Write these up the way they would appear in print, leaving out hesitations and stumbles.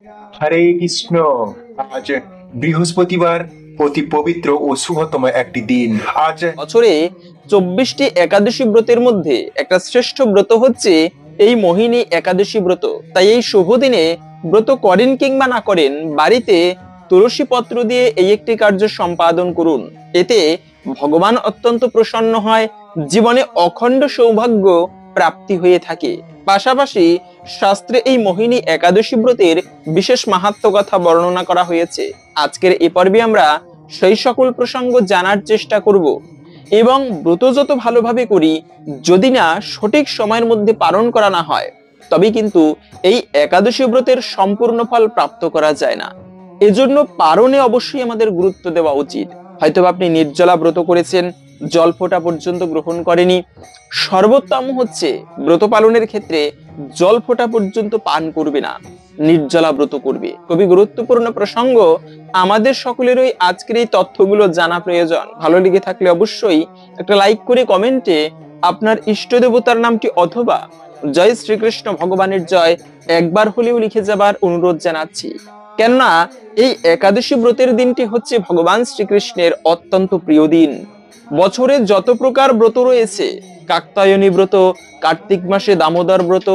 হরে কৃষ্ণ। আজ বৃহস্পতিবার, অতি পবিত্র ও শুভতম একটি দিন। আজ বছরে 24টি একাদশী ব্রতের মধ্যে একটা শ্রেষ্ঠ ব্রত হচ্ছে এই মোহিনী একাদশী ব্রত। তাই এই শুভ দিনে ব্রত করেন কিংবা না করেন, বাড়িতে তুলসী পত্র দিয়ে এই একটি কার্য সম্পাদন করুন। এতে ভগবান অত্যন্ত প্রসন্ন হয়, জীবনে অখণ্ড সৌভাগ্য প্রাপ্তি হয়ে থাকে। পাশাপাশি শাস্ত্রে এই মোহিনী একাদশী ব্রতের বিশেষ মাহাত্ম্য কথা বর্ণনা করা হয়েছে। আজকের এই পর্বে আমরা সেই সকল প্রসঙ্গ জানার চেষ্টা করব এবং ব্রত যত ভালোভাবে করি, যদি না সঠিক সময়ের মধ্যে পালন করা না হয়, তবে কিন্তু এই একাদশী ব্রতের সম্পূর্ণ ফল প্রাপ্ত করা যায় না। এজন্য পালনে অবশ্যই আমাদের গুরুত্ব দেওয়া উচিত। হয়তো আপনি নির্জলা ব্রত করেছেন, জল ফোঁটা পর্যন্ত গ্রহণ করেনি। সর্বোত্তম হচ্ছে ব্রত পালনের ক্ষেত্রে জল ফোঁটা পর্যন্ত পান করবে না, নির্জলা ব্রত করবে। খুবই গুরুত্বপূর্ণ প্রসঙ্গ, আমাদের সকলেরই আজকের এই তথ্যগুলো জানা প্রয়োজন। ভালো লেগে থাকলে অবশ্যই একটা লাইক করে কমেন্টে আপনার ইষ্ট দেবতার নামটি অথবা জয় শ্রীকৃষ্ণ ভগবানের জয় একবার হলেও লিখে যাবার অনুরোধ জানাচ্ছি। কেননা এই একাদশী ব্রতের দিনটি হচ্ছে ভগবান শ্রীকৃষ্ণের অত্যন্ত প্রিয় দিন। বছরে যত প্রকার ব্রত রয়েছে, কাত্যায়নী ব্রত, কার্তিক মাসে দামোদর ব্রত,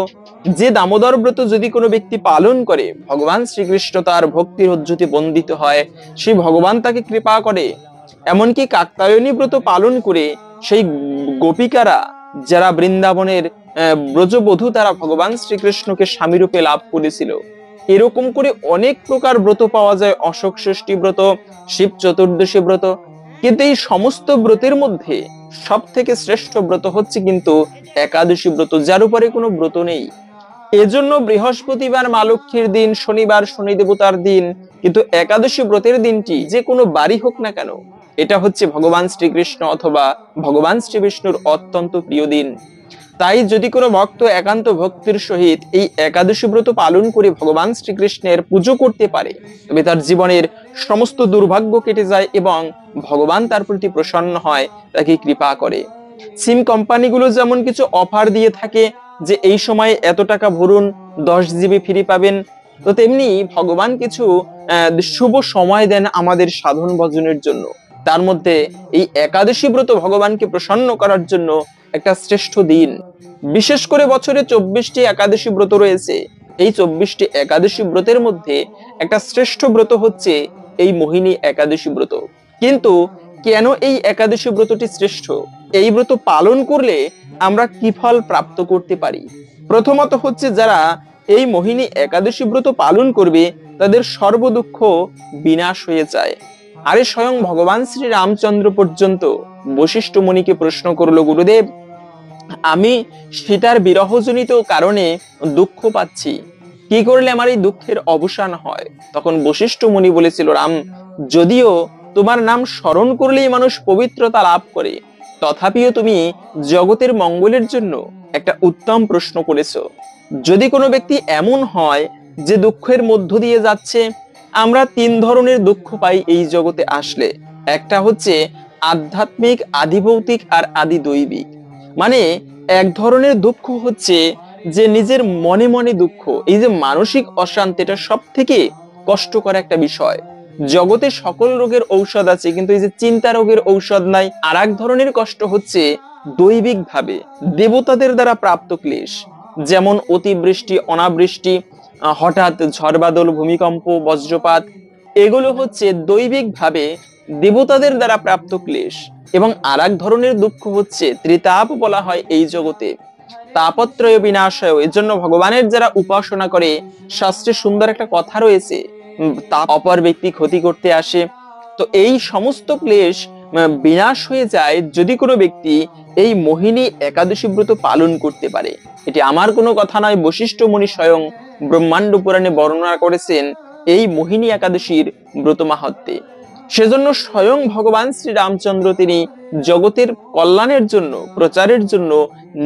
যে দামোদর ব্রত যদি কোনো ব্যক্তি পালন করে, ভগবান শ্রীকৃষ্ণ তার ভক্তির উজ্জ্বতি বন্দিত হয়, সেই ভগবান তাকে কৃপা করে। এমনকি কাত্যায়নী ব্রত পালন করে সেই গোপিকারা, যারা বৃন্দাবনের ব্রজবধূ, তারা ভগবান শ্রীকৃষ্ণকে স্বামীরূপে লাভ করেছিল। এরকম করে অনেক প্রকার ব্রত পাওয়া যায়, অশোক ষষ্ঠী ব্রত, শিব চতুর্দশী ব্রত। কিন্তু এই সমস্ত ব্রতের মধ্যে সব থেকে শ্রেষ্ঠ ব্রত হচ্ছে কিন্তু একাদশী ব্রত, যার উপরে কোনো ব্রত নেই। এজন্য বৃহস্পতিবার মা লক্ষ্মীর দিন, শনিবার শনি দেবতার দিন, কিন্তু একাদশী ব্রতের দিনটি যে কোনো বাড়ি হোক না কেন, এটা হচ্ছে ভগবান শ্রীকৃষ্ণ অথবা ভগবান শ্রী বিষ্ণুর অত্যন্ত প্রিয় দিন। তাই যদি কোনো ভক্ত একান্ত ভক্তির সহিত এই একাদশী ব্রত পালন করে ভগবান শ্রীকৃষ্ণের পুজো করতে পারে, তবে তার জীবনের সমস্ত দুর্ভাগ্য কেটে যায় এবং ভগবান তার প্রতি প্রসন্ন হয়, তাকে কৃপা করে। সিম কোম্পানিগুলো যেমন কিছু অফার দিয়ে থাকে যে এই সময় এত টাকা ভরুন, 10 GB ফ্রি পাবেন, তো তেমনি ভগবান কিছু শুভ সময় দেন আমাদের সাধন ভজনের জন্য। তার মধ্যে এই একাদশী ব্রত ভগবানকে প্রসন্ন করার জন্য একটা শ্রেষ্ঠ দিন। বিশেষ করে বছরে 24টি একাদশী ব্রত রয়েছে। এই 24টি একাদশী ব্রতের মধ্যে একটা শ্রেষ্ঠ ব্রত হচ্ছে এই মোহিনী একাদশী ব্রত। কিন্তু কেন এই একাদশী ব্রতটি শ্রেষ্ঠ? এই ব্রত পালন করলে আমরা কি ফল প্রাপ্ত করতে পারি? প্রথমত হচ্ছে, যারা এই মোহিনী একাদশী ব্রত পালন করবে, তাদের সর্ব দুঃখ বিনাশ হয়ে যায়। আরে স্বয়ং ভগবান শ্রী রামচন্দ্র পর্যন্ত বশিষ্ঠ মুনিকে প্রশ্ন করলো, গুরুদেব, আমি সীতার বিরহজনিত কারণে দুঃখ পাচ্ছি, কি করলে আমার এই দুঃখের অবসান হয়? তখন বশিষ্ঠ মুনি বলেছিল, রাম, যদিও তোমার নাম স্মরণ করলেই মানুষ পবিত্রতা লাভ করে, তথাপিও তুমি জগতের মঙ্গলের জন্য একটা উত্তম প্রশ্ন করেছো। যদি কোনো ব্যক্তি এমন হয় যে দুঃখের মধ্য দিয়ে যাচ্ছে, আমরা 3 ধরনের দুঃখ পাই এই জগতে আসলে। একটা হচ্ছে আধ্যাত্মিক, আদিভৌতিক আর আদি দৈবিক। মানে এক ধরনের দুঃখ হচ্ছে যে নিজের মনে মনে দুঃখ, এই যে মানসিক অশান্তি, এটা সব থেকে কষ্টকর একটা বিষয়। জগতে সকল রোগের ঔষধ আছে, কিন্তু এই যে চিন্তা রোগের ঔষধ নাই। আর এক ধরনের কষ্ট হচ্ছে দৈবিক ভাবে দেবতাদের দ্বারা প্রাপ্ত ক্লেশ, যেমন অতিবৃষ্টি, অনাবৃষ্টি, হঠাৎ ঝড় বাদল, ভূমিকম্প, বজ্রপাত। এগুলো হচ্ছে দৈবিক ভাবে দেবতাদের দ্বারা প্রাপ্ত ক্লেশ। এবং আর এক ধরনের দুঃখ হচ্ছে ত্রিতাপ বলা হয় এই জগতে, তাপত্রয় বিনাশয়। এর জন্য ভগবানের যারা উপাসনা করে, শাস্ত্রে সুন্দর একটা কথা রয়েছে, তাপ অপর ব্যক্তি ক্ষতি করতে আসে। তো এই সমস্ত ক্লেশ বিনাশ হয়ে যায় যদি কোনো ব্যক্তি এই মোহিনী একাদশী ব্রত পালন করতে পারে। এটি আমার কোনো কথা নয়, বশিষ্ঠ মুনি স্বয়ং ব্রহ্মাণ্ড পুরাণে বর্ণনা করেছেন এই মোহিনী একাদশীর ব্রত মাহাত্ম্যে। সেজন্য স্বয়ং ভগবান শ্রী রামচন্দ্র তিনি জগতের কল্যাণের জন্য, প্রচারের জন্য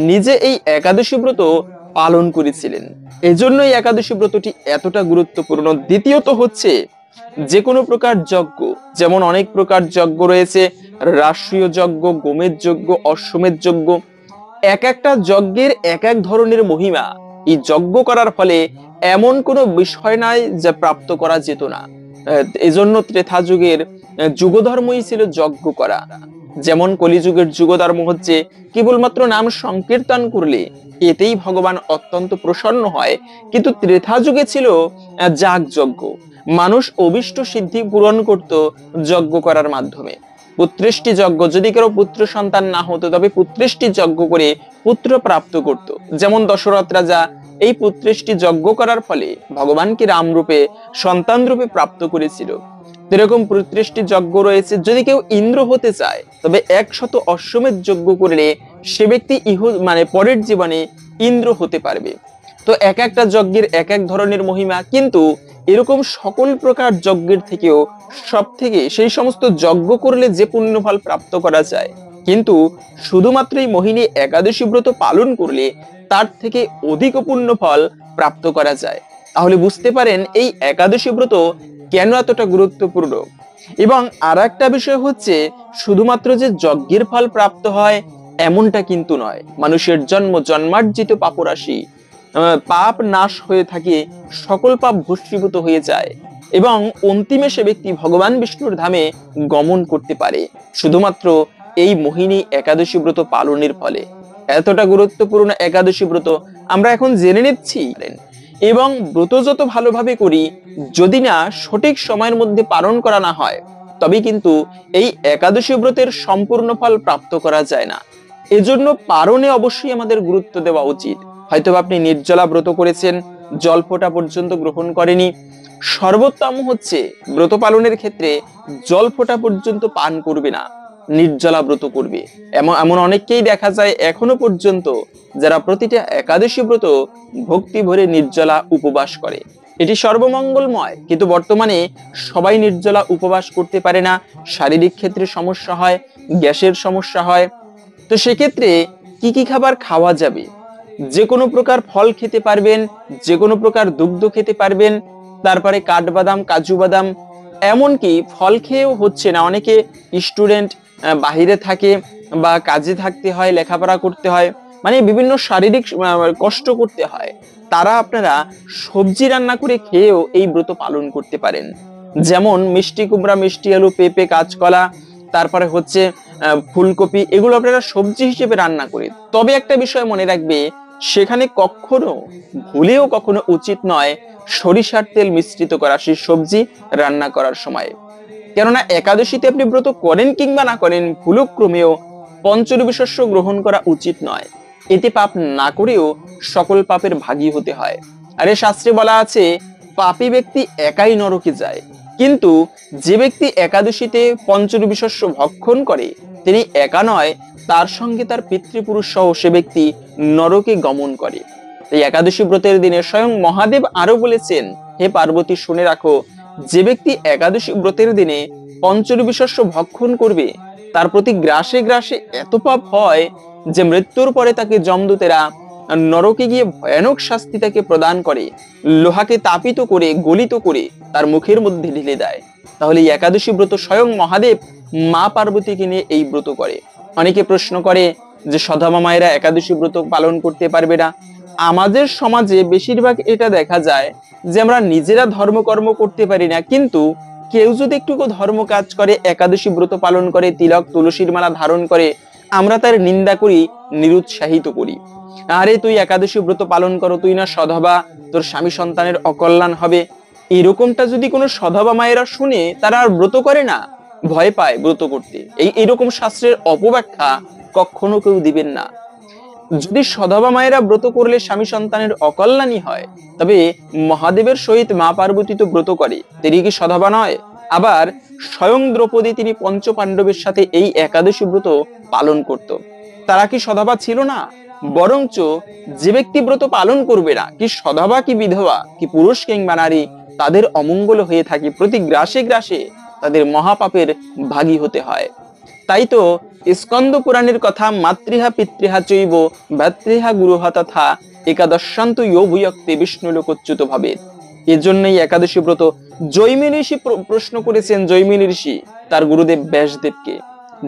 নিজে এই একাদশী ব্রত পালন করেছিলেন। এজন্য এই একাদশী ব্রতটি এতটা গুরুত্বপূর্ণ। দ্বিতীয়ত হচ্ছে, যে কোনো প্রকার যজ্ঞ, যেমন অনেক প্রকার যজ্ঞ রয়েছে, রাষ্ট্রীয় যজ্ঞ, গোমের যজ্ঞ, অশ্বমেধ যজ্ঞ, এক একটা যজ্ঞের এক এক ধরনের মহিমা। এই যজ্ঞ করার ফলে এমন কোনো বিষয় নাই যা প্রাপ্ত করা যেত না। এজন্য ত্রেতা যুগের যুগধর্মই ছিল যজ্ঞ করা। যেমন কলিযুগের যুগধর্ম হচ্ছে কেবলমাত্র নাম সংকীর্তন করলে এতেই ভগবান অত্যন্ত প্রসন্ন হয়, কিন্তু ত্রেতা যুগে ছিল যাগযজ্ঞ। মানুষ অভিষ্ট সিদ্ধি পূরণ করত যজ্ঞ করার মাধ্যমে। পুত্রেষ্টি যজ্ঞ, যদি কারো পুত্র সন্তান না হতো তবে পুত্রেষ্টি যজ্ঞ করে পুত্র প্রাপ্ত করত। যেমন দশরথ রাজা এই পুত্রেষ্টি যজ্ঞ করার ফলে ভগবানকে রাম রূপে সন্তান রূপে প্রাপ্ত করেছিল। এরকম পুত্রেষ্টি যজ্ঞ রয়েছে। যদি কেউ ইন্দ্র হতে চায় তবে 100 অশ্বমেধ যজ্ঞ করলে সে ব্যক্তি পরের জীবনে ইন্দ্র হতে পারবে। তো এক একটা যজ্ঞের এক এক ধরনের মহিমা, কিন্তু এরকম সকল প্রকার যজ্ঞের থেকেও সব থেকে সেই সমস্ত যজ্ঞ করলে যে পুণ্য ফল প্রাপ্ত করা যায়, কিন্তু শুধুমাত্র এই মোহিনী একাদশী ব্রত পালন করলে তার থেকে অধিক পুণ্য ফল প্রাপ্ত করা যায়। তাহলে বুঝতে পারেন এই একাদশী ব্রত কেন এতটা গুরুত্বপূর্ণ। এবং আর একটা বিষয় হচ্ছে, শুধুমাত্র যে যজ্ঞের ফল প্রাপ্ত হয় এমনটা কিন্তু নয়। মানুষের জন্মার্জিত পাপরাশি পাপ নাশ হয়ে থাকে, সকল পাপ ভস্মীভূত হয়ে যায় এবং অন্তিমে সে ব্যক্তি ভগবান বিষ্ণুর ধামে গমন করতে পারে শুধুমাত্র এই মোহিনী একাদশী ব্রত পালনের ফলে। এতটা গুরুত্বপূর্ণ একাদশী ব্রত আমরা এখন জেনে নিচ্ছি। এবং ব্রত যত ভালোভাবে করি, যদি না সঠিক সময়ের মধ্যে পালন করা না হয় তবে কিন্তু এই একাদশী ব্রতের সম্পূর্ণ ফল প্রাপ্ত করা যায় না। এজন্য পালনে অবশ্যই আমাদের গুরুত্ব দেওয়া উচিত। হয়তো আপনি নির্জলা ব্রত করেছেন, জল ফোঁটা পর্যন্ত গ্রহণ করেনি, সর্বোত্তম হচ্ছে ব্রত পালনের ক্ষেত্রে জল ফোঁটা পর্যন্ত পান করবে না, নির্জলা ব্রত করবে। এমন অনেককেই দেখা যায় এখনো পর্যন্ত যারা প্রতিটা একাদশী ব্রত ভক্তি ভরে নির্জলা উপবাস করে। এটি সর্বমঙ্গলময়, কিন্তু বর্তমানে সবাই নির্জলা উপবাস করতে পারে না। শারীরিক ক্ষেত্রে সমস্যা হয়, গ্যাসের সমস্যা হয়। তো সেক্ষেত্রে কি কি খাবার খাওয়া যাবে? যে কোনো প্রকার ফল খেতে পারবেন, যে কোনো প্রকার দুগ্ধ খেতে পারবেন, তারপরে কাঠবাদাম, কাজু বাদাম, এমনকি ফল খেয়েও হচ্ছে না। অনেকে স্টুডেন্ট বাহিরে থাকে বা কাজে থাকতে হয়, লেখাপড়া করতে হয়, বিভিন্ন শারীরিক কষ্ট করতে হয়, তারা আপনারা সবজি রান্না করে খেয়েও এই ব্রত পালন করতে পারেন। যেমন মিষ্টি কুমড়া, মিষ্টি আলু, পেঁপে, কাঁচকলা, তারপরে হচ্ছে ফুলকপি, এগুলো আপনারা সবজি হিসেবে রান্না করে। তবে একটা বিষয় মনে রাখবে, সেখানে ভুলেও কখনো উচিত নয় সরিষার তেল মিশ্রিত করা সেই সবজি রান্না করার সময়। কেননা একাদশীতে আপনি ব্রত করেন কিংবা না করেন, ভুলক্রমেও পঞ্চরবি শস্য গ্রহণ করা উচিত নয়। এতে পাপ না করেও সকল পাপের ভাগী হতে হয়। আরে শাস্ত্রে বলা আছে, পাপী ব্যক্তি একাই নরকে যায়, কিন্তু যে ব্যক্তি একাদশীতে পঞ্চরবি শস্য ভক্ষণ করে তিনি একা নয়, তার সঙ্গে তার পিতৃপুরুষ সহ সে ব্যক্তি নরকে গমন করে। এই একাদশী ব্রতের দিনে স্বয়ং মহাদেব আরো বলেছেন, হে পার্বতী শুনে রাখো, যে ব্যক্তি একাদশী ব্রতের দিনে পঞ্চরবি শস্য ভক্ষণ করবে তার প্রতি গ্রাসে গ্রাসে এত পাপ হয় যে মৃত্যুর পরে তাকে যমদূতেরা নরকে গিয়ে ভয়ানক শাস্তি তাকে প্রদান করে, লোহাকে তাপিত করে গলিত করে তার মুখের মধ্যে ঢেলে দেয়। তাহলে এই একাদশী ব্রত স্বয়ং মহাদেব মা পার্বতীকে নিয়ে এই ব্রত করে। অনেকে প্রশ্ন করে যে সধবা মায়েরা একাদশী ব্রত পালন করতে পারবে না। আমাদের সমাজে বেশিরভাগ এটা দেখা যায় যে আমরা নিজেরা ধর্মকর্ম করতে পারি না, কিন্তু কেউ যদি একটু ধর্ম কাজ করে, একাদশী ব্রত পালন করে, তিলক তুলসীর মালা ধারণ করে, আমরা তার নিন্দা করি, নিরুৎসাহিত করি। আরে তুই একাদশী ব্রত পালন করো, তুই না সধবা, তোর স্বামী সন্তানের অকল্যাণ হবে। এরকমটা যদি কোনো সধবা মায়েরা শুনে, তারা আর ব্রত করে না, ভয় পায় ব্রত করতে। এইরকম শাস্ত্রের অপব্যাখ্যা কখনো কেউ দিবেন না। যদি সধবা মায়েরা ব্রত করলে স্বামী সন্তানের অকল্যাণই হয়, তবে মহাদেবের সহিত মা পার্বতী তো ব্রত করে, তিনি কি সধবা নয়? আবার স্বয়ং দ্রৌপদী তিনি পঞ্চ পাণ্ডবের সাথে এই একাদশী ব্রত পালন করত, তারা কি সধবা ছিল না? বরঞ্চ যে ব্যক্তি ব্রত পালন করবে না, কি সধবা কি বিধবা কি পুরুষ কিংবা নারী, তাদের অমঙ্গল হয়ে থাকে, প্রতি গ্রাসে গ্রাসে তাদের মহাপাপের ভাগী হতে হয়। তাই তো স্কন্দ পুরাণের কথা, মাতৃহা পিতৃহা চৈব ভাতৃহা গুরুহা তথা একাদশান্ত ইয়ো ভূয়ক্তে বিষ্ণুলোকচ্যুত ভাবে। এজন্যই একাদশী ব্রত জৈমিনী ঋষি প্রশ্ন করেছেন, জৈমিনী ঋষি তার গুরুদেব ব্যাসদেবকে,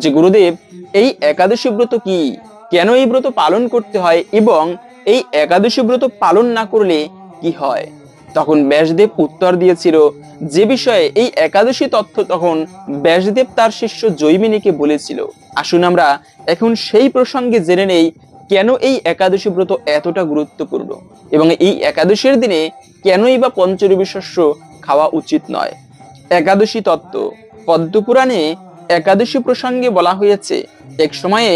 যে গুরুদেব এই একাদশী ব্রত কি, কেন এই ব্রত পালন করতে হয় এবং এই একাদশী ব্রত পালন না করলে কি হয়? তখন ব্যাসদেব উত্তর দিয়েছিল, যে বিষয়ে এই একাদশী তথ্য তখন ব্যাসদেব তার শিষ্য জৈমিনীকে বলেছিল। আসুন আমরা এখন সেই প্রসঙ্গে জেনে নেই কেন এই একাদশী ব্রত এতটা গুরুত্বপূর্ণ এবং এই একাদশীর দিনে কেনই বা পঞ্চরবি শস্য খাওয়া উচিত নয়। একাদশী তত্ত্ব। পদ্মপুরাণে একাদশী প্রসঙ্গে বলা হয়েছে, এক সময়ে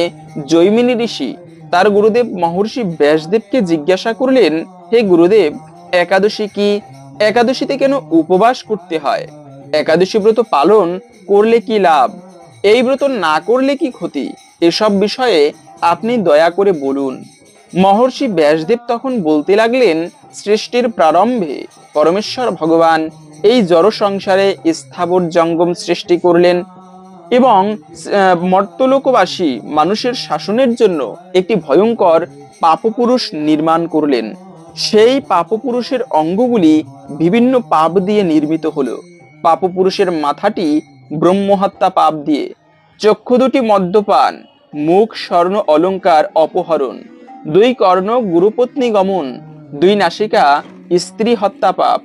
জৈমিনী ঋষি তার গুরুদেব মহর্ষি ব্যাসদেবকে জিজ্ঞাসা করলেন, হে গুরুদেব, একাদশী কি? একাদশীতে কেন উপবাস করতে হয়? একাদশী ব্রত পালন করলে কি লাভ? এই ব্রত না করলে কি ক্ষতি? এসব বিষয়ে আপনি দয়া করে বলুন। মহর্ষি ব্যাসদেব তখন বলতে লাগলেন, সৃষ্টির প্রারম্ভে পরমেশ্বর ভগবান এই জড় সংসারে স্থাবর জঙ্গম সৃষ্টি করলেন এবং মর্তলোকবাসী মানুষের শাসনের জন্য একটি ভয়ঙ্কর পাপপুরুষ নির্মাণ করলেন। সেই পাপপুরুষের অঙ্গগুলি বিভিন্ন পাপ দিয়ে নির্মিত হলো। পাপপুরুষের মাথাটি ব্রহ্মহত্যা পাপ দিয়ে, চক্ষু দুটি মদ্যপান, মুখ স্বর্ণ অলংকার অপহরণ, দুই কর্ণ গুরুপত্নী গমন, দুই নাসিকা স্ত্রী হত্যা পাপ,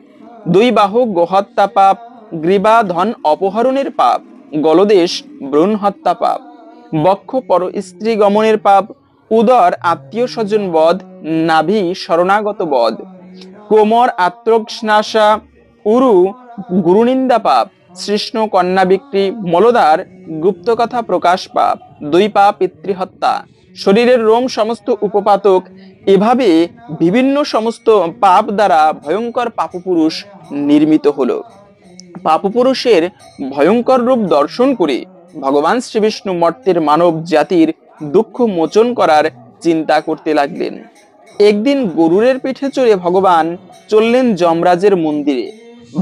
দুই বাহু গোহত্যা পাপ, গ্রীবা ধন অপহরণের পাপ, গলদেশ ভ্রূণ হত্যা পাপ, বক্ষ পর স্ত্রী গমনের পাপ, উদর আত্মীয় স্বজন বধ, নাভি শরণাগত বধ, কোমর আত্মস্নাসা, উরু গুরুনিন্দা পাপ, সৃষ্ণ কন্যা বিক্রি, মলদার গুপ্তকথা প্রকাশ পাপ, দুই পা পিতৃহত্যা, শরীরের রোম সমস্ত উপপাতক। এভাবে বিভিন্ন সমস্ত পাপ দ্বারা ভয়ঙ্কর পাপপুরুষ নির্মিত হলো। পাপপুরুষের ভয়ঙ্কর রূপ দর্শন করে ভগবান শ্রীবিষ্ণু মর্তের মানব জাতির দুঃখ মোচন করার চিন্তা করতে লাগলেন। একদিন গরুরের পিঠে চড়ে ভগবান চললেন যমরাজের মন্দিরে।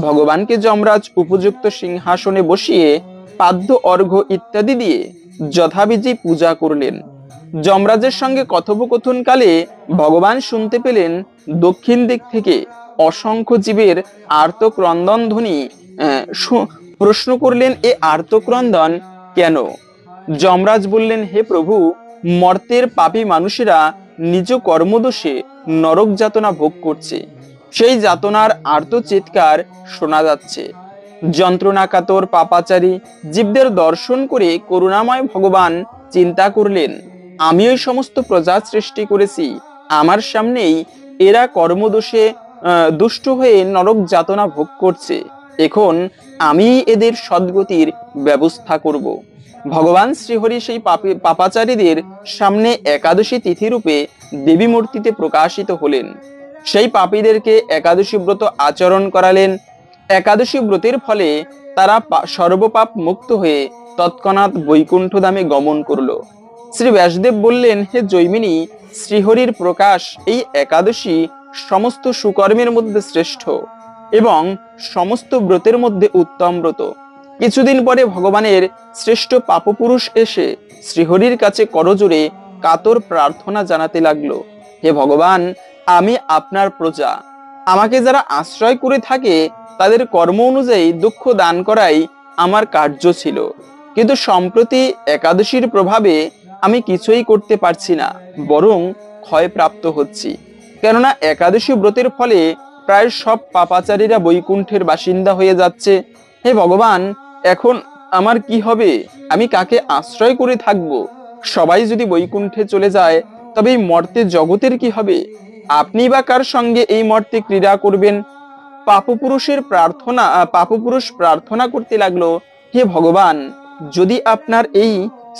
ভগবানকে যমরাজ উপযুক্ত সিংহাসনে বসিয়ে পাদ্য অর্ঘ্য ইত্যাদি দিয়ে যথাবিধি পূজা করলেন। যমরাজের সঙ্গে কথোপকথনকালে ভগবান শুনতে পেলেন দক্ষিণ দিক থেকে অসংখ্য জীবের আর্তক্রন্দন ধ্বনি। প্রশ্ন করলেন, এ আর্তক্রন্দন কেন? যমরাজ বললেন, হে প্রভু, মর্তের পাপী মানুষেরা নিজ কর্মদোষে নরক যাতনা ভোগ করছে। সেই যাতনার আর্ত চিৎকার শোনা যাচ্ছে। যন্ত্রণাকাতর পাপাচারী জীবদের দর্শন করে করুণাময় ভগবান চিন্তা করলেন, আমি ওই সমস্ত প্রজা সৃষ্টি করেছি, আমার সামনেই এরা কর্মদোষে দুষ্ট হয়ে নরক যাতনা ভোগ করছে। এখন আমি এদের সদ্গতির ব্যবস্থা করব। ভগবান শ্রীহরি সেই পাপাচারীদের সামনে একাদশী তিথি রূপে দেবী মূর্তিতে প্রকাশিত হলেন। সেই পাপীদেরকে একাদশী ব্রত আচরণ করালেন। একাদশী ব্রতের ফলে তারা সর্বপাপ মুক্ত হয়ে তৎক্ষণাৎ বৈকুণ্ঠ ধামে গমন করল। শ্রী ব্যাসদেব বললেন, হে জৈমিনী, শ্রীহরির প্রকাশ এই একাদশী সমস্ত সুকর্মের মধ্যে শ্রেষ্ঠ এবং সমস্ত ব্রতের মধ্যে উত্তম ব্রত। কিছুদিন পরে ভগবানের শ্রেষ্ঠ পাপপুরুষ এসে শ্রীহরির কাছে করজোড়ে কাতর প্রার্থনা জানাতে লাগলো, হে ভগবান, আমি আপনার প্রজা, আমাকে যারা আশ্রয় করে থাকে তাদের কর্ম অনুযায়ী দুঃখ দান করাই আমার কার্য ছিল, কিন্তু সম্প্রতি একাদশীর প্রভাবে আমি কিছুই করতে পারছি না, বরং ক্ষয়প্রাপ্ত হচ্ছি। কেননা একাদশী ব্রতের ফলে প্রায় সব পাপাচারীরা বৈকুণ্ঠের বাসিন্দা হয়ে যাচ্ছে। হে ভগবান, এখন আমার কি হবে? আমি কাকে আশ্রয় করে থাকব? সবাই যদি বৈকুণ্ঠে চলে যায় তবে এই মর্তে জগতের কি হবে? আপনি বা কার সঙ্গে এই মর্তে ক্রীড়া করবেন? পাপপুরুষ প্রার্থনা করতে লাগলো, হে ভগবান, যদি আপনার এই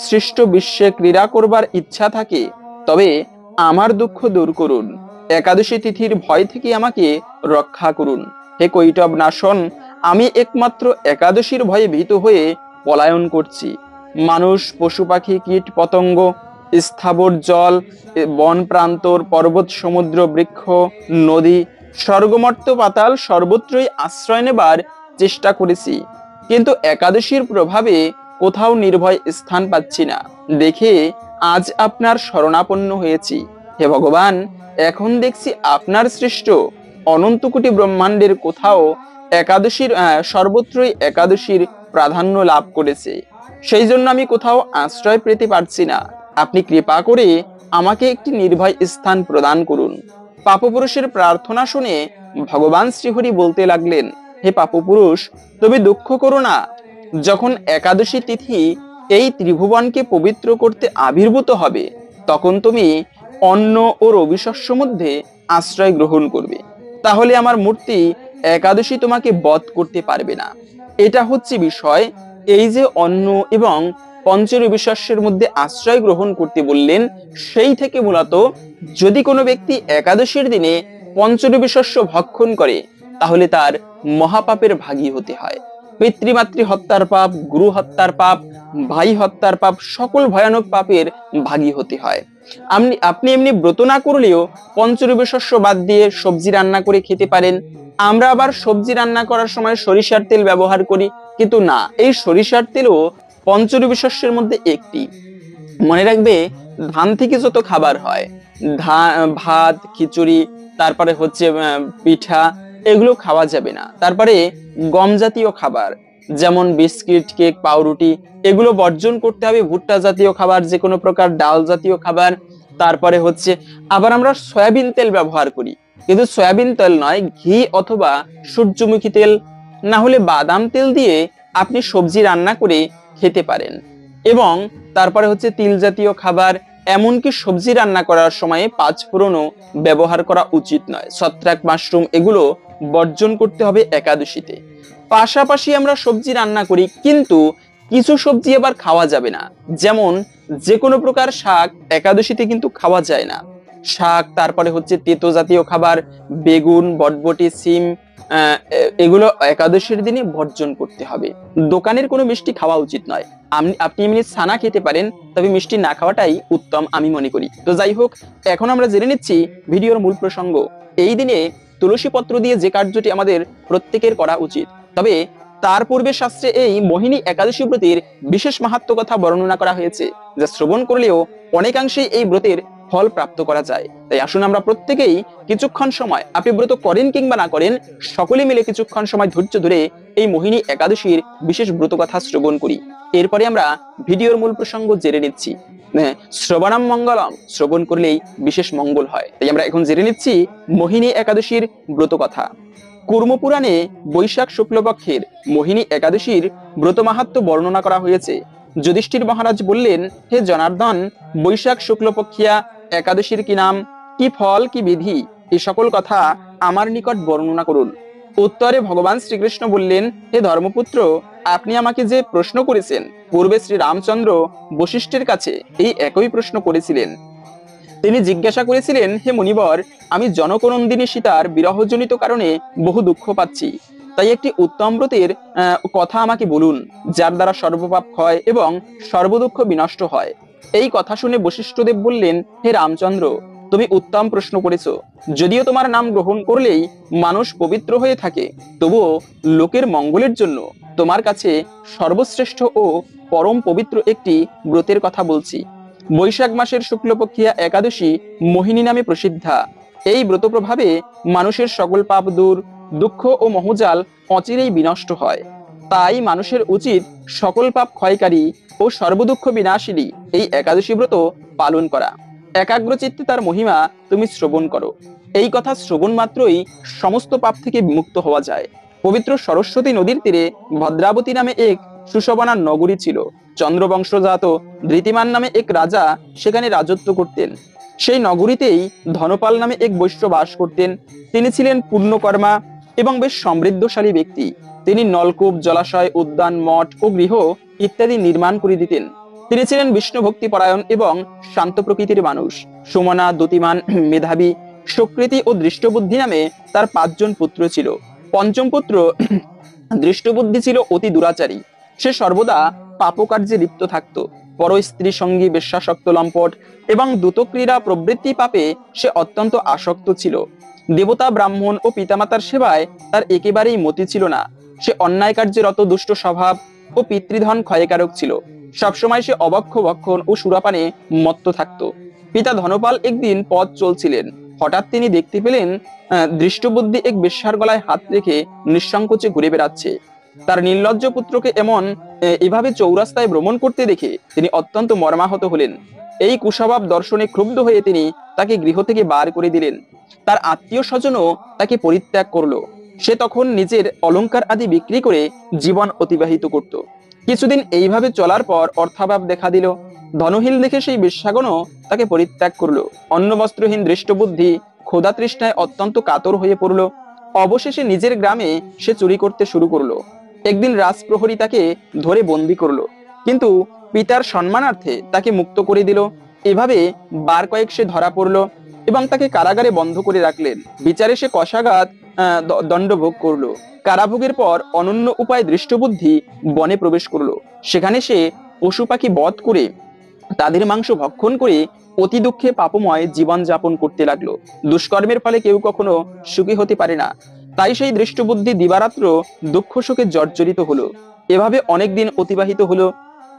সৃষ্ট বিশ্বে ক্রীড়া করবার ইচ্ছা থাকে তবে আমার দুঃখ দূর করুন, একাদশী তিথির ভয় থেকে আমাকে রক্ষা করুন। হে কৈটব নাশন, আমি একমাত্র একাদশীর ভয়ে ভীত হয়ে পলায়ন করছি। মানুষ, পশু পাখি, কীট পতঙ্গ, স্থাবর জল, বন প্রান্তর, পর্বত, সমুদ্র, বৃক্ষ, নদী, স্বর্গমর্ত, পাতাল সর্বত্রই আশ্রয় নেবার চেষ্টা করেছি, কিন্তু একাদশীর প্রভাবে কোথাও নির্ভয় স্থান পাচ্ছি না। দেখে আজ আপনার শরণাপন্ন হয়েছি। হে ভগবান, এখন দেখছি আপনার সৃষ্ট অনন্ত কোটি ব্রহ্মাণ্ডের কোথাও একাদশীর সর্বত্রই একাদশীর প্রাধান্য লাভ করেছে, সেই জন্য আমি কোথাও আশ্রয় পেতে পারছি না। আপনি কৃপা করে আমাকে একটি নির্ভয় স্থান প্রদান করুন। পাপপুরুষের প্রার্থনা শুনে ভগবান শ্রীহরি বলতে লাগলেন, হে পাপপুরুষ, তুমি দুঃখ করো না। যখন একাদশী তিথি এই ত্রিভুবনকে পবিত্র করতে আবির্ভূত হবে, তখন তুমি অন্ন ও রবিশস্য মধ্যে আশ্রয় গ্রহণ করবে। তাহলে আমার মূর্তি একাদশী তোমাকে বধ করতে পারবে না। এটা হচ্ছে বিষয়। এই যে অন্ন এবং পঞ্চরবিশস্যের মধ্যে আশ্রয় গ্রহণ করতে বললেন, সেই থেকে মূলত যদি কোনো ব্যক্তি একাদশীর দিনে পঞ্চরবিশস্য ভক্ষণ করে, তাহলে তার মহাপাপের ভাগী হতে হয়। পিতৃমাতৃ হত্যার পাপ, গুরু হত্যার পাপ, ভাই হত্যার পাপ, সকল ভয়ানক পাপের ভাগী হতে হয়। আপনি এমনি ব্রত না করলেও পঞ্চরবিশস্য বাদ দিয়ে সবজি রান্না করে খেতে পারেন। আমরা আবার সবজি রান্না করার সময় সরিষার তেল ব্যবহার করি, কিন্তু না, এই সরিষার তেলও পঞ্চরবিশস্যের মধ্যে একটি। মনে রাখবে, ধান থেকে যত খাবার হয়, ভাত, খিচুড়ি, তারপরে হচ্ছে পিঠা, এগুলো খাওয়া যাবে না। তারপরে গম জাতীয় খাবার যেমন বিস্কিট, কেক, পাউরুটি, এগুলো বর্জন করতে হবে। ভুট্টা জাতীয় খাবার, যে কোনো প্রকার ডাল জাতীয় খাবার। তারপরে হচ্ছে আবার আমরা সয়াবিন তেল ব্যবহার করি, কিন্তু সয়াবিন তেল নয়, ঘি অথবা সূর্যমুখী তেল, না হলে বাদাম তেল দিয়ে আপনি সবজি রান্না করে খেতে পারেন। এবং তারপরে হচ্ছে তিল জাতীয় খাবার, এমনকি সবজি রান্না করার সময় পাঁচফোড়নও ব্যবহার করা উচিত নয়। ছত্রাক, মাশরুম, এগুলো বর্জন করতে হবে একাদশীতে। পাশাপাশি আমরা সবজি রান্না করি, কিন্তু কিছু সবজি আবার খাওয়া যাবে না। যেমন যে কোনো প্রকার শাক একাদশীতে কিন্তু খাওয়া যায় না। শাক, তারপরে হচ্ছে তেতো জাতীয় খাবার, বেগুন, বটবটি, সিম, এগুলো একাদশীর দিনে বর্জন করতে হবে। দোকানের কোনো মিষ্টি খাওয়া উচিত নয়। আপনি এমনি ছানা খেতে পারেন, তবে মিষ্টি না খাওয়াটাই উত্তম আমি মনে করি। তো যাই হোক, এখন আমরা জেনে নিচ্ছি ভিডিওর মূল প্রসঙ্গ। এই দিনে তুলসী পত্র দিয়ে যে কার্যটি আমাদের প্রত্যেকের করা উচিত, তবে তার পূর্বে শাস্ত্রে এই মোহিনী একাদশী ব্রতের বিশেষ মাহাত্ম্য কথা বর্ণনা করা হয়েছে, যা শ্রবণ করলেও অনেকাংশেই এই ব্রতের ফল প্রাপ্ত করা যায়। তাই আসুন আমরা প্রত্যেকেই কিছুক্ষণ সময়, আপনি ব্রত করেন কিংবা না করেন, সকলে মিলে কিছুক্ষণ সময় ধৈর্য ধরে এই মোহিনী একাদশীর বিশেষ ব্রত কথা শ্রবণ করি। এরপরে আমরা ভিডিওর মূল প্রসঙ্গ জেনে নিচ্ছি। শ্রবণম মঙ্গলম, শ্রবণ করলেই বিশেষ মঙ্গল হয়। তাই আমরা এখন জেনে নিচ্ছি মোহিনী একাদশীর ব্রত কথা। কুর্মপুরাণে বৈশাখ শুক্লপক্ষের মোহিনী একাদশীর ব্রত মাহাত্ম্য বর্ণনা করা হয়েছে। যুধিষ্ঠির মহারাজ বললেন, হে জনার্দন, বৈশাখ শুক্লপক্ষিয়া একাদশীর কি নাম, কি ফল, কি বিধি, এই সকল কথা আমার নিকট বর্ণনা করুন। উত্তরে ভগবান শ্রীকৃষ্ণ বললেন, হে ধর্মপুত্র, আপনি আমাকে যে প্রশ্ন করেছেন, পূর্বে শ্রী রামচন্দ্র বশিষ্ঠের কাছে এই একই প্রশ্ন করেছিলেন। তিনি জিজ্ঞাসা করেছিলেন, হে মুনিবর, আমি জনকনন্দিনী সীতার বিরহজনিত কারণে বহু দুঃখ পাচ্ছি। তাই একটি উত্তম ব্রতের কথা আমাকে বলুন, যার দ্বারা সর্বপাপ ক্ষয় এবং সর্বদুঃখ বিনষ্ট হয়। এই কথা শুনে বশিষ্ঠদেব বললেন, হে রামচন্দ্র, তুমি উত্তম প্রশ্ন করেছো। যদিও তোমার নাম গ্রহণ করলেই মানুষ পবিত্র হয়ে থাকে, তবুও লোকের মঙ্গলের জন্য তোমার কাছে সর্বশ্রেষ্ঠ ও পরম পবিত্র একটি ব্রতের কথা বলছি। বৈশাখ মাসের শুক্লপক্ষিয়া একাদশী মোহিনী নামে প্রসিদ্ধা। এই ব্রত প্রভাবে মানুষের সকল পাপ দূর, দুঃখ ও মোহজাল অচিরেই বিনষ্ট হয়। তাই মানুষের উচিত সকল পাপ ক্ষয়কারী ও সর্বদুঃখ বিনাশিনী এই একাদশী ব্রত পালন করা। একাগ্রচিত্তে তার মহিমা তুমি শ্রবণ করো। এই কথা শ্রবণ মাত্রই সমস্ত পাপ থেকে বিমুক্ত হওয়া যায়। পবিত্র সরস্বতী নদীর তীরে ভদ্রাবতী নামে এক সুশোভনা নগরী ছিল। চন্দ্রবংশজাত ধৃতিমান নামে এক রাজা সেখানে রাজত্ব করতেন। সেই নগরীতেই ধনপাল নামে এক বৈশ্য বাস করতেন। তিনি ছিলেন পূর্ণকর্মা এবং বেশ সমৃদ্ধশালী ব্যক্তি। তিনি নলকূপ, জলাশয়, উদ্যান, মঠ ও গৃহ ইত্যাদি নির্মাণ করে দিতেন। তিনি ছিলেন বিষ্ণু ভক্তি পরায়ণ এবং শান্ত প্রকৃতির মানুষ। সুমনা, দ্যুতিমান, মেধাবী, সুকৃতি ও দৃষ্টবুদ্ধি নামে তার 5 জন পুত্র ছিল। পঞ্চম পুত্র দৃষ্টবুদ্ধি ছিল অতি দুরাচারী। সে সর্বদা পাপকার্যে লিপ্ত থাকত। পর স্ত্রী সঙ্গী, বেশ্যাসক্ত, লম্পট এবং দ্রুতক্রীড়া প্রবৃত্তি পাপে সে অত্যন্ত আসক্ত ছিল। দেবতা, ব্রাহ্মণ ও পিতামাতার সেবায় তার একেবারেই মতি ছিল না। সে অন্যায় কার্যে রত, দুষ্ট স্বভাব ও পিতৃধন ক্ষয়কারক ছিল। সবসময় সে অবক্ষ ভক্ষণ ও সুরাপানে মত্ত থাকত। পিতা ধনপাল একদিন পথ চলছিলেন। হঠাৎ তিনি দেখতে পেলেন দৃষ্টবুদ্ধি এক বেশ্যার গলায় হাত রেখে নিঃসংকোচে ঘুরে বেড়াচ্ছে। তার নির্লজ্জ পুত্রকে এভাবে চৌরাস্তায় ভ্রমণ করতে দেখে তিনি অত্যন্ত মর্মাহত হলেন। এই কুস্বভাব দর্শনে ক্ষুব্ধ হয়ে তিনি তাকে গৃহ থেকে বার করে দিলেন। তার আত্মীয় স্বজনও তাকে পরিত্যাগ করলো। সে তখন নিজের অলংকার আদি বিক্রি করে জীবন অতিবাহিত করত। কিছুদিন এইভাবে চলার পর অর্থাভাব দেখা দিল। ধনহীন দেখে সেই বেশ্যাগণও তাকে পরিত্যাগ করলো। অন্ন বস্ত্রহীন দৃষ্টবুদ্ধি ক্ষুধা তৃষ্ণায় অত্যন্ত কাতর হয়ে পড়লো। অবশেষে নিজের গ্রামে সে চুরি করতে শুরু করলো। একদিন রাজপ্রহরী তাকে ধরে বন্দি করলো, কিন্তু পিতার সম্মানার্থে তাকে মুক্ত করে দিল। এভাবে বার কয়েক সে ধরা পড়লো এবং তাকে কারাগারে বন্ধ করে রাখলেন। বিচারে সে কষাঘাত দণ্ডভোগ করলো। কারাভোগের পর অনন্য উপায় দৃষ্টবুদ্ধি বনে প্রবেশ করলো। সেখানে সে পশু পাখি বধ করে তাদের মাংস ভক্ষণ করে অতি দুঃখে পাপময় জীবন যাপন করতে লাগলো। দুষ্কর্মের ফলে কেউ কখনো সুখী হতে পারে না, তাই সেই দৃষ্টবুদ্ধি দিবারাত্র দুঃখ শোকে জর্জরিত হলো। এভাবে অনেক দিন অতিবাহিত হলো।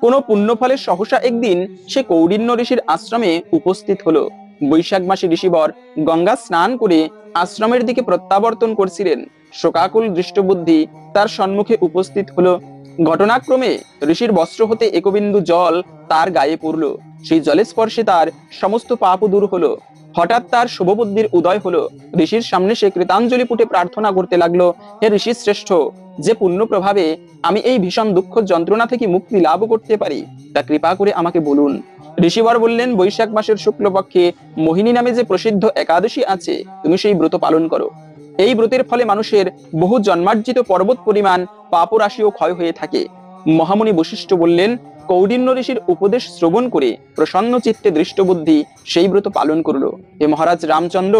কোনো পুণ্য ফলে সহসা একদিন সে কৌডিন্য ঋষির আশ্রমে উপস্থিত হলো। বৈশাখ মাসে ঋষিবর গঙ্গা স্নান করে আশ্রমের দিকে প্রত্যাবর্তন করছিলেন। শোকাকুল দৃষ্টবুদ্ধি তার সম্মুখে উপস্থিত হলো। ঘটনাক্রমে ঋষির বস্ত্র হতে একবিন্দু জল তার গায়ে পড়লো। সেই জলের স্পর্শে তার সমস্ত পাপ দূর হলো। হঠাৎ তার শুভবুদ্ধির উদয় হলো। ঋষির সামনে সে কৃতাঞ্জলি পুটে প্রার্থনা করতে লাগলো, হে ঋষি শ্রেষ্ঠ, যে পুণ্য প্রভাবে আমি এই ভীষণ দুঃখ যন্ত্রণা থেকে মুক্তি লাভ করতে পারি তা কৃপা করে আমাকে বলুন। ঋষিবর বললেন, বৈশাখ মাসের শুক্লপক্ষে মোহিনী নামে যে প্রসিদ্ধ একাদশী আছে, তুমি সেই ব্রত পালন করো। এই ব্রতের ফলে মানুষের বহু জন্মার্জিত পর্বত পরিমাণ পাপ রাশিও ক্ষয় হয়ে থাকে। মহামুনি বশিষ্ঠ বললেন, কৌডিন্য ঋষির উপদেশ শ্রবণ করে প্রসন্ন চিত্তে দৃষ্টবুদ্ধি সেই ব্রত পালন করলো। হে মহারাজ রামচন্দ্র,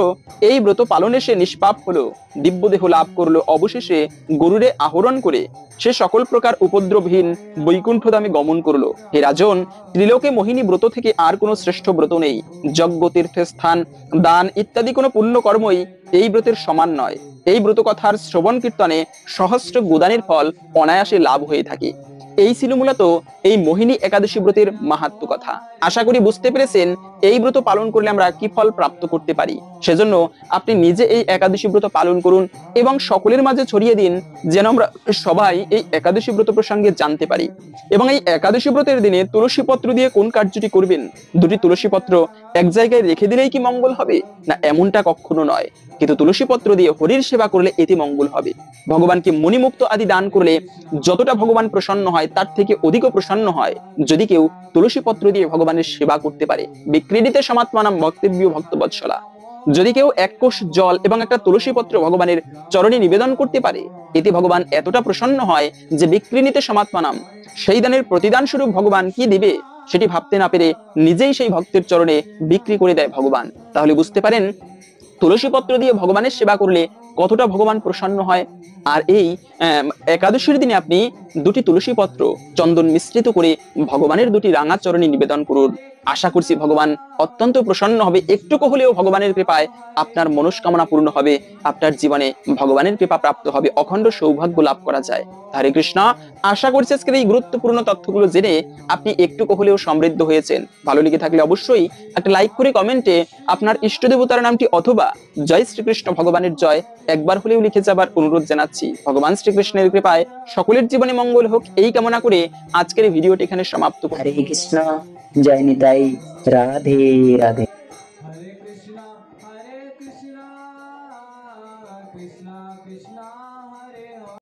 এই ব্রত পালনে সে নিষ্পাপ হলো, দিব্যদেহ লাভ করলো। অবশেষে গরুরে আহরণ করে সে সকল প্রকার উপদ্রবহীন বৈকুণ্ঠধামে গমন করলো। হে রাজন, ত্রিলোকে মোহিনী ব্রত থেকে আর কোনো শ্রেষ্ঠ ব্রত নেই। যজ্ঞ, তীর্থস্থান, দান ইত্যাদি কোনো পুণ্য কর্মই এই ব্রতের সমান নয়। এই ব্রত কথার শ্রবণ কীর্তনে সহস্র গোদানের ফল অনায়াসে লাভ হয়ে থাকে। এই ছিল মূলত এই মোহিনী একাদশী ব্রতের মাহাত্ম্য কথা। আশা করি বুঝতে পেরেছেন এই ব্রত পালন করলে আমরা কি ফল প্রাপ্ত করতে পারি। সেজন্য আপনি নিজে এই একাদশী ব্রত পালন করুন এবং সকলের মাঝে ছড়িয়ে দিন, যেন আমরা সবাই এই একাদশী ব্রত প্রসঙ্গে জানতে পারি। এবং এই একাদশী ব্রতের দিনে তুলসী পত্র দিয়ে কোন কার্যটি করবেন, দুটি তুলসী পত্র এক জায়গায় রেখে দিলেই কি মঙ্গল হবে না? এমনটা কখনো নয়, কিন্তু তুলসী পত্র দিয়ে হরির সেবা করলে এতে মঙ্গল হবে। ভগবানকে মণিমুক্ত আদি দান করলে যতটা ভগবান প্রসন্ন হয় তার থেকে অধিকও প্রসন্ন হয় যদি কেউ তুলসী পত্র দিয়ে ভগবানের সেবা করতে পারে। বিক্রীডিতে সমাত্মানাম ভক্তব্য ভক্তবৎসলা। যদি কেউ এক কোষ জল এবং একটা তুলসী পত্র ভগবানের চরণে নিবেদন করতে পারে, এতে ভগবান এতটা প্রসন্ন হয় যে বিক্রীডিতে সমাত্মানাম, সেই দানের প্রতিদান স্বরূপ ভগবান কি দিবে সেটি ভাবতে না পেরে নিজেই সেই ভক্তের চরণে বিক্রি করে দেয় ভগবান। তাহলে বুঝতে পারেন তুলসী পত্র দিয়ে ভগবানের সেবা করলে কতটা ভগবান প্রসন্ন হয়। আর এই একাদশীর দিনে আপনি দুটি তুলসী পত্র চন্দন মিশ্রিত করে ভগবানের দুটি রাঙা চরণে নিবেদন করুন। আশা করছি ভগবান অত্যন্ত প্রসন্ন হবে। একটুকু হলেও ভগবানের কৃপায় আপনার মনস্কামনা পূর্ণ হবে, আপনার জীবনে ভগবানের কৃপা প্রাপ্ত হবে, অখণ্ড সৌভাগ্য লাভ করা যায়। হরে কৃষ্ণ। আশা করছি আজকের এই গুরুত্বপূর্ণ তথ্যগুলো জেনে আপনি একটুকু হলেও সমৃদ্ধ হয়েছেন। ভালো লেগে থাকলে অবশ্যই একটা লাইক করে কমেন্টে আপনার ইষ্ট দেবতার নামটি অথবা জয় শ্রীকৃষ্ণ ভগবানের জয় একবার হলেও লিখে যাবার অনুরোধ জানাচ্ছি। ভগবান শ্রীকৃষ্ণের কৃপায় সকলের জীবনে মঙ্গল হোক এই কামনা করে আজকের ভিডিওটি এখানে সমাপ্ত করি। হরে কৃষ্ণ, জয় নিতাই, রাধে রাধে।